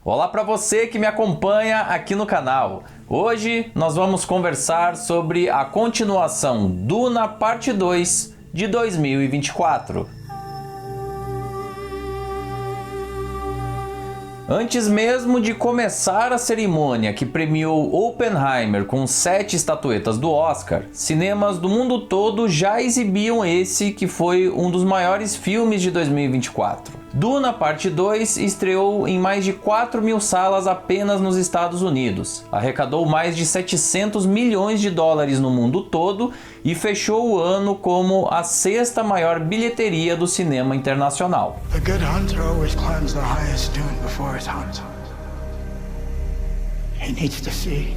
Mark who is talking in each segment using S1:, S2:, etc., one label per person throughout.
S1: Olá para você que me acompanha aqui no canal. Hoje nós vamos conversar sobre a continuação Duna Parte 2 de 2024. Antes mesmo de começar a cerimônia que premiou Oppenheimer com 7 estatuetas do Oscar, cinemas do mundo todo já exibiam esse que foi um dos maiores filmes de 2024. Duna Parte 2 estreou em mais de 4 mil salas apenas nos Estados Unidos, arrecadou mais de 700 milhões de dólares no mundo todo e fechou o ano como a 6ª maior bilheteria do cinema internacional.
S2: The good hunter always climbs the highest dune before his hunt. He needs to see.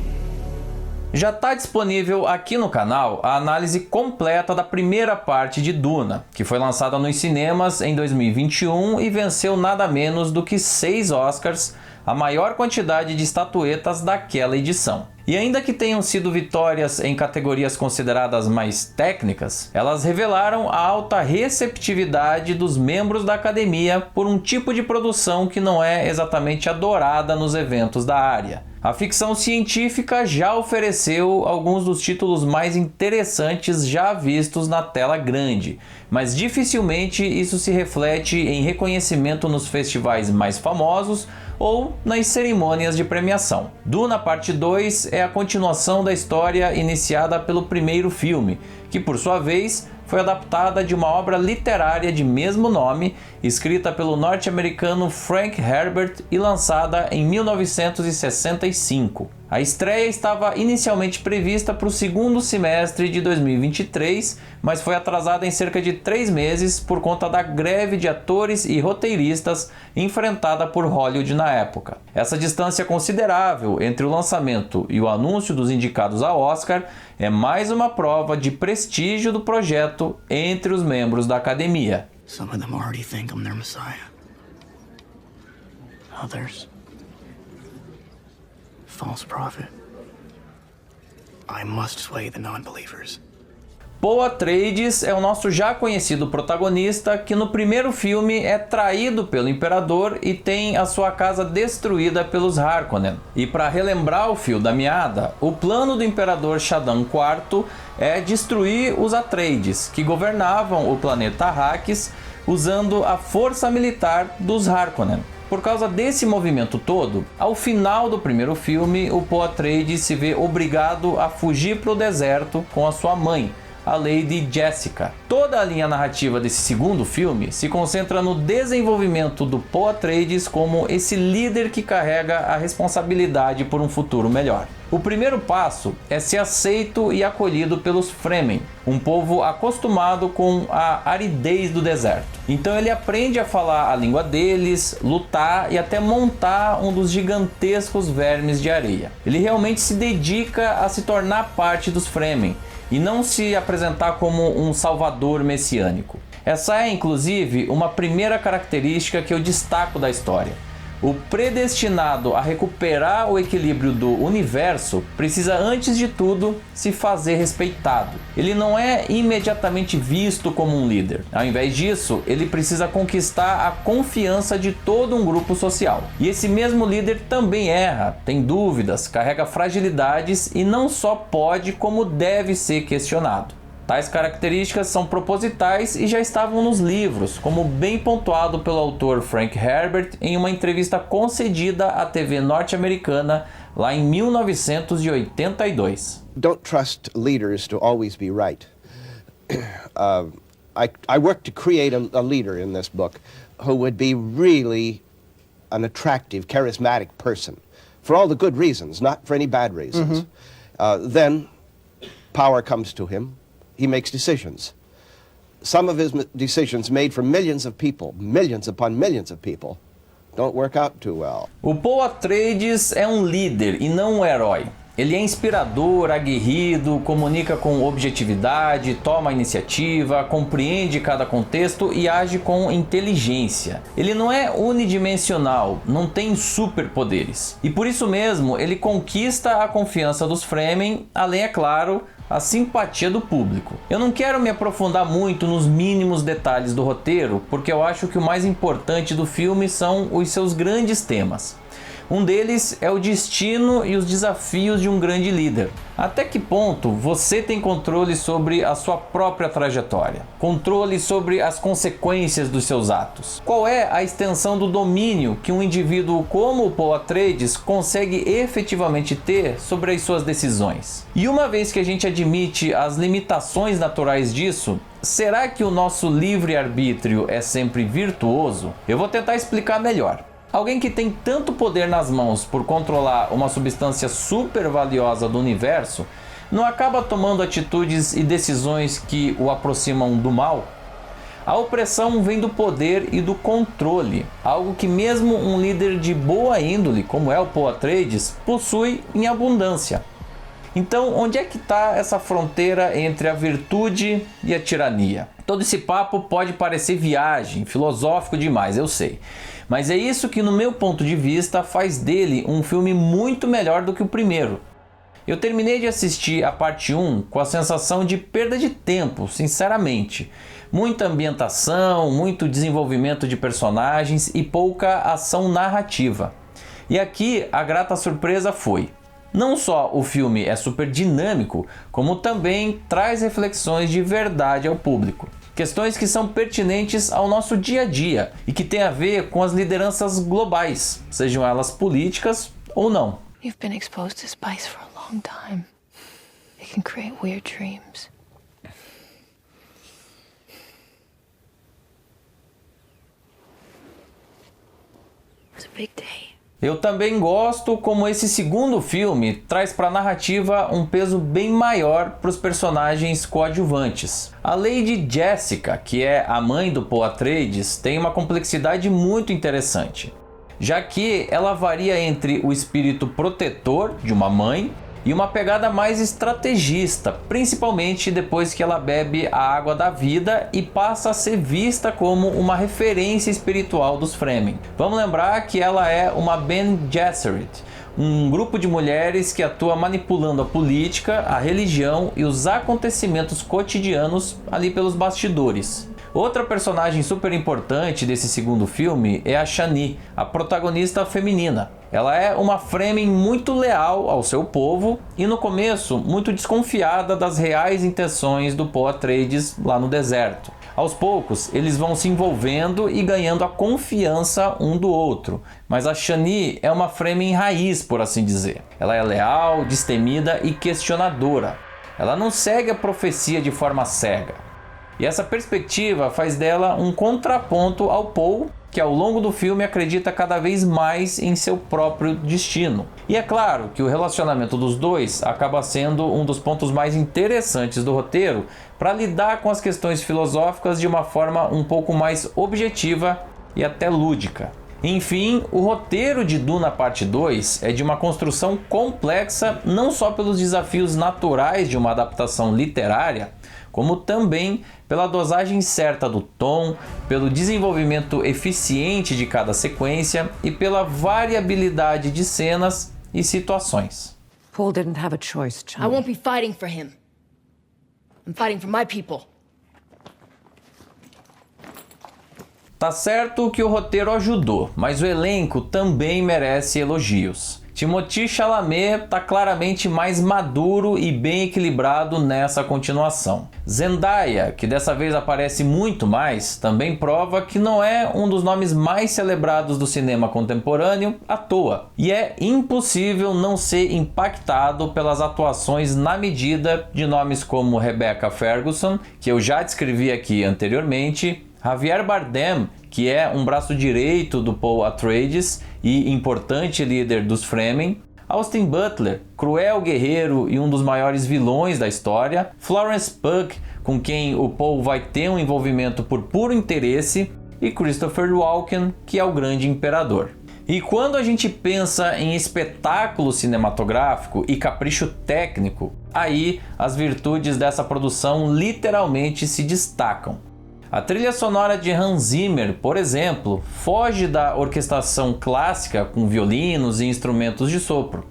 S1: Já está disponível aqui no canal a análise completa da primeira parte de Duna, que foi lançada nos cinemas em 2021 e venceu nada menos do que 6 Oscars, a maior quantidade de estatuetas daquela edição. E ainda que tenham sido vitórias em categorias consideradas mais técnicas, elas revelaram a alta receptividade dos membros da academia por um tipo de produção que não é exatamente adorada nos eventos da área. A ficção científica já ofereceu alguns dos títulos mais interessantes já vistos na tela grande, mas dificilmente isso se reflete em reconhecimento nos festivais mais famosos ou nas cerimônias de premiação. Duna Parte 2 é a continuação da história iniciada pelo primeiro filme, que por sua vez foi adaptada de uma obra literária de mesmo nome, escrita pelo norte-americano Frank Herbert e lançada em 1965. A estreia estava inicialmente prevista para o segundo semestre de 2023, mas foi atrasada em cerca de 3 meses por conta da greve de atores e roteiristas enfrentada por Hollywood na época. Essa distância considerável entre o lançamento e o anúncio dos indicados ao Oscar é mais uma prova de prestígio do projeto entre os membros da academia.
S2: Some of them already think I'm their messiah. Others, false prophet. I must sway the non-believers.
S1: Paul Atreides é o nosso já conhecido protagonista que no primeiro filme é traído pelo Imperador e tem a sua casa destruída pelos Harkonnen. E para relembrar o fio da meada, o plano do Imperador Shaddam IV é destruir os Atreides, que governavam o planeta Arrakis usando a força militar dos Harkonnen. Por causa desse movimento todo, ao final do primeiro filme, o Paul Atreides se vê obrigado a fugir para o deserto com a sua mãe, a Lady Jessica. Toda a linha narrativa desse segundo filme se concentra no desenvolvimento do Paul Atreides como esse líder que carrega a responsabilidade por um futuro melhor. O primeiro passo é ser aceito e acolhido pelos Fremen, um povo acostumado com a aridez do deserto. Então ele aprende a falar a língua deles, lutar e até montar um dos gigantescos vermes de areia. Ele realmente se dedica a se tornar parte dos Fremen e não se apresentar como um salvador messiânico. Essa é, inclusive, uma primeira característica que eu destaco da história. O predestinado a recuperar o equilíbrio do universo precisa, antes de tudo, se fazer respeitado. Ele não é imediatamente visto como um líder. Ao invés disso, ele precisa conquistar a confiança de todo um grupo social. E esse mesmo líder também erra, tem dúvidas, carrega fragilidades e não só pode, como deve ser questionado. Tais características são propositais e já estavam nos livros, como bem pontuado pelo autor Frank Herbert em uma entrevista concedida à TV norte-americana lá em 1982.
S3: Don't trust leaders to always be right. I worked to create a leader in this book who would be really an attractive, charismatic person for all the good reasons, not for any bad reasons. Then power comes to him. He makes decisions. Some of his decisions made for millions of people, millions upon millions of people, don't work out too well.
S1: O Paul Atreides é um líder e não um herói. Ele é inspirador, aguerrido, comunica com objetividade, toma a iniciativa, compreende cada contexto e age com inteligência. Ele não é unidimensional, não tem superpoderes. E por isso mesmo, ele conquista a confiança dos Fremen, além, é claro, a simpatia do público. Eu não quero me aprofundar muito nos mínimos detalhes do roteiro, porque eu acho que o mais importante do filme são os seus grandes temas. Um deles é o destino e os desafios de um grande líder. Até que ponto você tem controle sobre a sua própria trajetória? Controle sobre as consequências dos seus atos? Qual é a extensão do domínio que um indivíduo como o Paul Atreides consegue efetivamente ter sobre as suas decisões? E uma vez que a gente admite as limitações naturais disso, será que o nosso livre-arbítrio é sempre virtuoso? Eu vou tentar explicar melhor. Alguém que tem tanto poder nas mãos por controlar uma substância super valiosa do universo, não acaba tomando atitudes e decisões que o aproximam do mal? A opressão vem do poder e do controle, algo que mesmo um líder de boa índole, como é o Paul Atreides, possui em abundância. Então, onde é que está essa fronteira entre a virtude e a tirania? Todo esse papo pode parecer viagem, filosófico demais, eu sei. Mas é isso que, no meu ponto de vista, faz dele um filme muito melhor do que o primeiro. Eu terminei de assistir a parte 1 com a sensação de perda de tempo, sinceramente. Muita ambientação, muito desenvolvimento de personagens e pouca ação narrativa. E aqui a grata surpresa foi: não só o filme é super dinâmico, como também traz reflexões de verdade ao público. Questões que são pertinentes ao nosso dia a dia e que tem a ver com as lideranças globais, sejam elas políticas ou não.
S4: You've been exposed to spice for a long time. It can create weird dreams. It was a big day.
S1: Eu também gosto como esse segundo filme traz para a narrativa um peso bem maior para os personagens coadjuvantes. A Lady Jessica, que é a mãe do Paul Atreides, tem uma complexidade muito interessante, já que ela varia entre o espírito protetor de uma mãe e uma pegada mais estrategista, principalmente depois que ela bebe a água da vida e passa a ser vista como uma referência espiritual dos Fremen. Vamos lembrar que ela é uma Bene Gesserit, um grupo de mulheres que atua manipulando a política, a religião e os acontecimentos cotidianos ali pelos bastidores. Outra personagem super importante desse segundo filme é a Shani, a protagonista feminina. Ela é uma Fremen muito leal ao seu povo e no começo muito desconfiada das reais intenções do Paul Atreides lá no deserto. Aos poucos eles vão se envolvendo e ganhando a confiança um do outro, mas a Shani é uma Fremen raiz, por assim dizer. Ela é leal, destemida e questionadora. Ela não segue a profecia de forma cega. E essa perspectiva faz dela um contraponto ao Paul, que ao longo do filme acredita cada vez mais em seu próprio destino. E é claro que o relacionamento dos dois acaba sendo um dos pontos mais interessantes do roteiro para lidar com as questões filosóficas de uma forma um pouco mais objetiva e até lúdica. Enfim, o roteiro de Duna Parte 2 é de uma construção complexa não só pelos desafios naturais de uma adaptação literária, como também pela dosagem certa do tom, pelo desenvolvimento eficiente de cada sequência e pela variabilidade de cenas e situações.
S5: Paul didn't have a choice, John.
S4: I won't be fighting for him. I'm fighting for my people.
S1: Tá certo que o roteiro ajudou, mas o elenco também merece elogios. Timothée Chalamet está claramente mais maduro e bem equilibrado nessa continuação. Zendaya, que dessa vez aparece muito mais, também prova que não é um dos nomes mais celebrados do cinema contemporâneo à toa. E é impossível não ser impactado pelas atuações na medida de nomes como Rebecca Ferguson, que eu já descrevi aqui anteriormente, Javier Bardem, que é um braço direito do Paul Atreides e importante líder dos Fremen, Austin Butler, cruel guerreiro e um dos maiores vilões da história, Florence Pugh, com quem o Paul vai ter um envolvimento por puro interesse, e Christopher Walken, que é o grande imperador. E quando a gente pensa em espetáculo cinematográfico e capricho técnico, aí as virtudes dessa produção literalmente se destacam. A trilha sonora de Hans Zimmer, por exemplo, foge da orquestração clássica com violinos e instrumentos de sopro.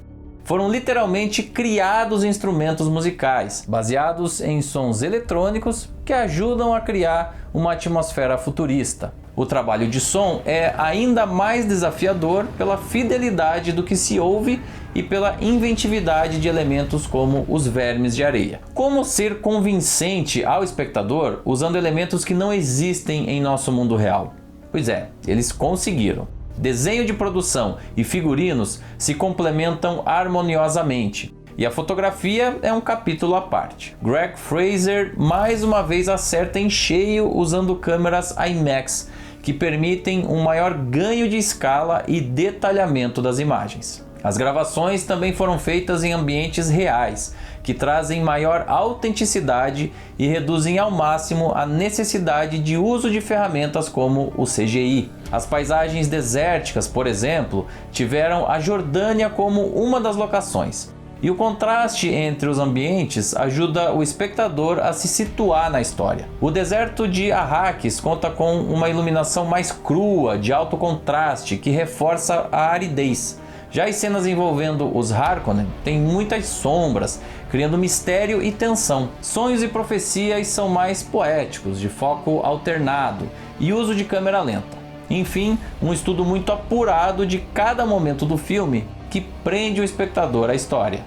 S1: Foram literalmente criados instrumentos musicais, baseados em sons eletrônicos que ajudam a criar uma atmosfera futurista. O trabalho de som é ainda mais desafiador pela fidelidade do que se ouve e pela inventividade de elementos como os vermes de areia. Como ser convincente ao espectador usando elementos que não existem em nosso mundo real? Pois é, eles conseguiram. Desenho de produção e figurinos se complementam harmoniosamente. E a fotografia é um capítulo à parte. Greg Fraser mais uma vez acerta em cheio usando câmeras IMAX, que permitem um maior ganho de escala e detalhamento das imagens. As gravações também foram feitas em ambientes reais, que trazem maior autenticidade e reduzem ao máximo a necessidade de uso de ferramentas como o CGI. As paisagens desérticas, por exemplo, tiveram a Jordânia como uma das locações. E o contraste entre os ambientes ajuda o espectador a se situar na história. O deserto de Arrakis conta com uma iluminação mais crua, de alto contraste, que reforça a aridez. Já as cenas envolvendo os Harkonnen têm muitas sombras, criando mistério e tensão. Sonhos e profecias são mais poéticos, de foco alternado e uso de câmera lenta. Enfim, um estudo muito apurado de cada momento do filme que prende o espectador à história.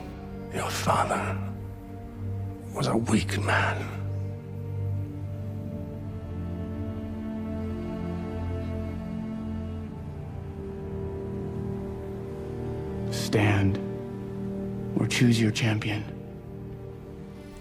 S2: Your father was a weak man. Stand or choose your champion.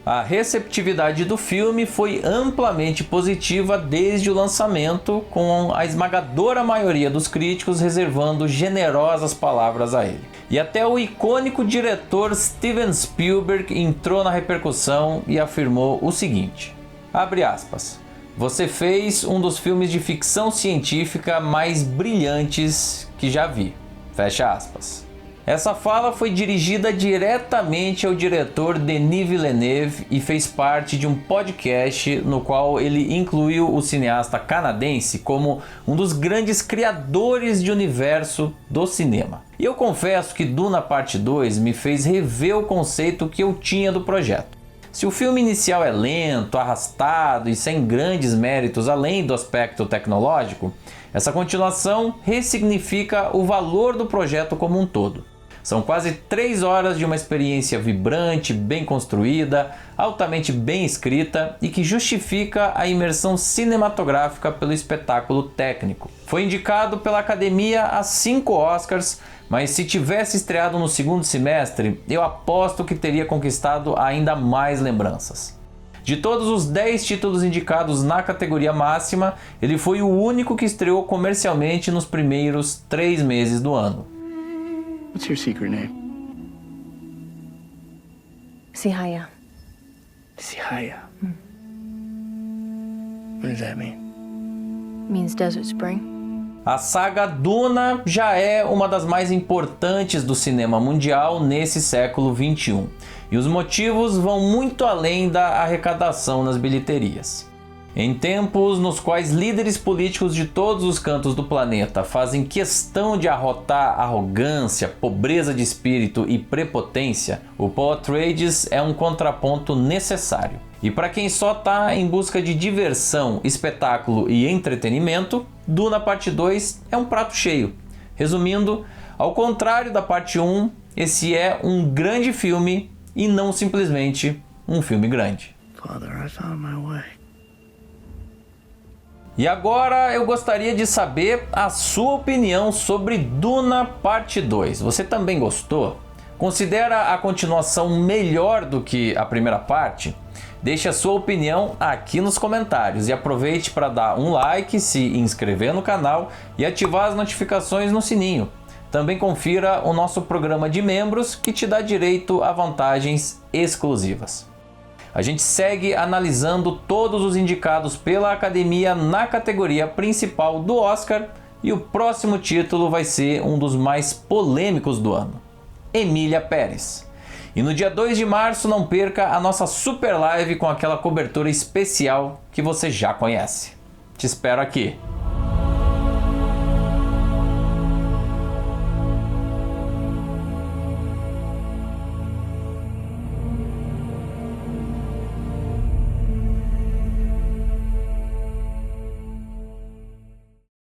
S1: A receptividade do filme foi amplamente positiva desde o lançamento, com a esmagadora maioria dos críticos reservando generosas palavras a ele. E até o icônico diretor Steven Spielberg entrou na repercussão e afirmou o seguinte, abre aspas, "Você fez um dos filmes de ficção científica mais brilhantes que já vi", fecha aspas. Essa fala foi dirigida diretamente ao diretor Denis Villeneuve e fez parte de um podcast no qual ele incluiu o cineasta canadense como um dos grandes criadores de universo do cinema. E eu confesso que Duna Parte 2 me fez rever o conceito que eu tinha do projeto. Se o filme inicial é lento, arrastado e sem grandes méritos além do aspecto tecnológico, essa continuação ressignifica o valor do projeto como um todo. São quase 3 horas de uma experiência vibrante, bem construída, altamente bem escrita e que justifica a imersão cinematográfica pelo espetáculo técnico. Foi indicado pela Academia a 5 Oscars, mas se tivesse estreado no segundo semestre, eu aposto que teria conquistado ainda mais lembranças. De todos os 10 títulos indicados na categoria máxima, ele foi o único que estreou comercialmente nos primeiros 3 meses do ano.
S2: What's your secret name?
S4: Sihaya.
S2: Sihaya. What does that mean?
S4: Means desert spring.
S1: A saga Duna já é uma das mais importantes do cinema mundial nesse século XXI. E os motivos vão muito além da arrecadação nas bilheterias. Em tempos nos quais líderes políticos de todos os cantos do planeta fazem questão de arrotar arrogância, pobreza de espírito e prepotência, o Paul Atreides é um contraponto necessário. E para quem só está em busca de diversão, espetáculo e entretenimento, Duna Parte 2 é um prato cheio. Resumindo, ao contrário da Parte 1, esse é um grande filme e não simplesmente um filme grande.
S2: Father, I found my way.
S1: E agora eu gostaria de saber a sua opinião sobre Duna Parte 2. Você também gostou? Considera a continuação melhor do que a primeira parte? Deixe a sua opinião aqui nos comentários e aproveite para dar um like, se inscrever no canal e ativar as notificações no sininho. Também confira o nosso programa de membros que te dá direito a vantagens exclusivas. A gente segue analisando todos os indicados pela Academia na categoria principal do Oscar e o próximo título vai ser um dos mais polêmicos do ano, Emília Pérez. E no dia 2 de março não perca a nossa super live com aquela cobertura especial que você já conhece. Te espero aqui.